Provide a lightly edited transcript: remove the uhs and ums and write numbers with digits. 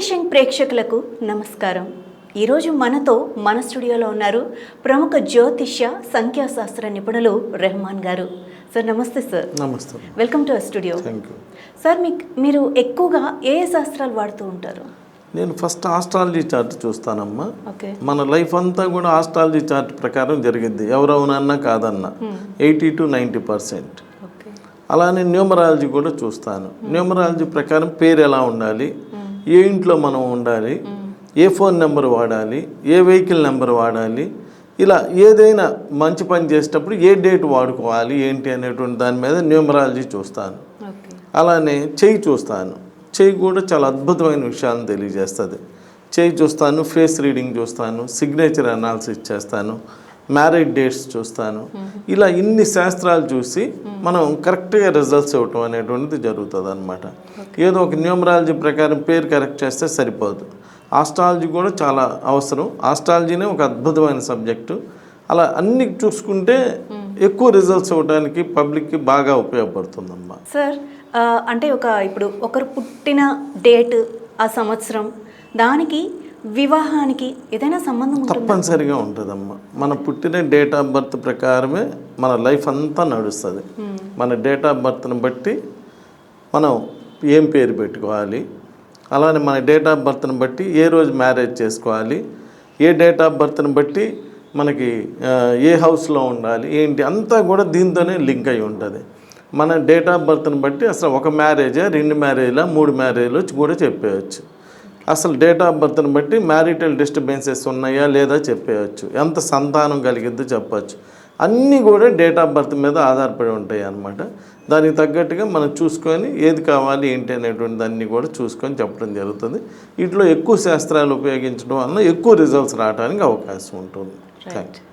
జ్యోతిష్యం ప్రేక్షకులకు నమస్కారం. ఈరోజు మనతో మన స్టూడియోలో ఉన్నారు ప్రముఖ జ్యోతిష్య సంఖ్యాశాస్త్ర నిపుణులు రెహమాన్ గారు. సార్ నమస్తే సార్. నమస్తే. Welcome to our studio. Thank you sir. మీరు ఎక్కువగా ఏ శాస్త్రాలు వాడుతూ ఉంటారు? నేను ఫస్ట్ ఆస్ట్రాలజీ చార్ట్ చూస్తానమ్మా. ఓకే. మన లైఫ్ అంతా కూడా ఆస్ట్రాలజీ చార్ట్ ప్రకారం జరిగిద్ది, ఎవరవునన్నా కాదన్నా 80 to 90%. అలానే న్యూమరాలజీ కూడా చూస్తాను. న్యూమరాలజీ ప్రకారం పేరు ఎలా ఉండాలి, ఏ ఇంట్లో మనం ఉండాలి, ఏ ఫోన్ నెంబర్ వాడాలి, ఏ వెహికల్ నెంబర్ వాడాలి, ఇలా ఏదైనా మంచి పని చేసేటప్పుడు ఏ డేట్ వాడుకోవాలి ఏంటి అనేటువంటి దాని మీద న్యూమరాలజీ చూస్తాను. అలానే చెయ్యి చూస్తాను. చెయ్యి కూడా చాలా అద్భుతమైన విషయాలను తెలియజేస్తుంది. చెయ్యి చూస్తాను, ఫేస్ రీడింగ్ చూస్తాను, సిగ్నేచర్ అనాలిసిస్ చేస్తాను, మ్యారేజ్ డేట్స్ చూస్తాను. ఇలా ఇన్ని శాస్త్రాలు చూసి మనం కరెక్ట్గా రిజల్ట్స్ ఇవ్వటం అనేటువంటిది జరుగుతుంది అనమాట. ఏదో ఒక న్యూమరాలజీ ప్రకారం పేరు కరెక్ట్ చేస్తే సరిపోదు, ఆస్ట్రాలజీ కూడా చాలా అవసరం. ఆస్ట్రాలజీనే ఒక అద్భుతమైన సబ్జెక్టు. అలా అన్ని చూసుకుంటే ఎక్కువ రిజల్ట్స్ ఇవ్వడానికి పబ్లిక్కి బాగా ఉపయోగపడుతుందమ్మా. సార్ అంటే ఇప్పుడు ఒకరు పుట్టిన డేట్, ఆ సంవత్సరం, దానికి వివాహానికి ఏదైనా సంబంధం ఉంటుందా? తప్పనిసరిగా ఉంటుందమ్మా. మన పుట్టిన డేట్ ఆఫ్ బర్త్ ప్రకారమే మన లైఫ్ అంతా నడుస్తుంది. మన డేట్ ఆఫ్ బర్త్ని బట్టి మనం ఏం పేరు పెట్టుకోవాలి, అలానే మన డేట్ ఆఫ్ బర్త్ని బట్టి ఏ రోజు మ్యారేజ్ చేసుకోవాలి, ఏ డేట్ ఆఫ్ బర్త్ని బట్టి మనకి ఏ హౌస్లో ఉండాలి ఏంటి అంతా కూడా దీంతోనే లింక్ అయి ఉంటుంది. మన డేట్ ఆఫ్ బర్త్ని బట్టి అసలు ఒక మ్యారేజా, 2 మ్యారేజ్లా, 3 మ్యారేజ్లు కూడా చెప్పేయచ్చు. అసలు డేట్ ఆఫ్ బర్త్ని బట్టి మ్యారిటల్ డిస్టర్బెన్సెస్ ఉన్నాయా లేదా చెప్పేయచ్చు, ఎంత సంతానం కలిగిద్దో చెప్పచ్చు. అన్నీ కూడా డేట్ ఆఫ్ బర్త్ మీద ఆధారపడి ఉంటాయి అన్నమాట. దానికి తగ్గట్టుగా మనం చూసుకొని ఏది కావాలి ఏంటి అనేటువంటి దాన్ని కూడా చూసుకొని చెప్పడం జరుగుతుంది. వీటిలో ఎక్కువ శాస్త్రాలు ఉపయోగించడం వల్ల ఎక్కువ రిజల్ట్స్ రావడానికి అవకాశం ఉంటుంది. Thank you.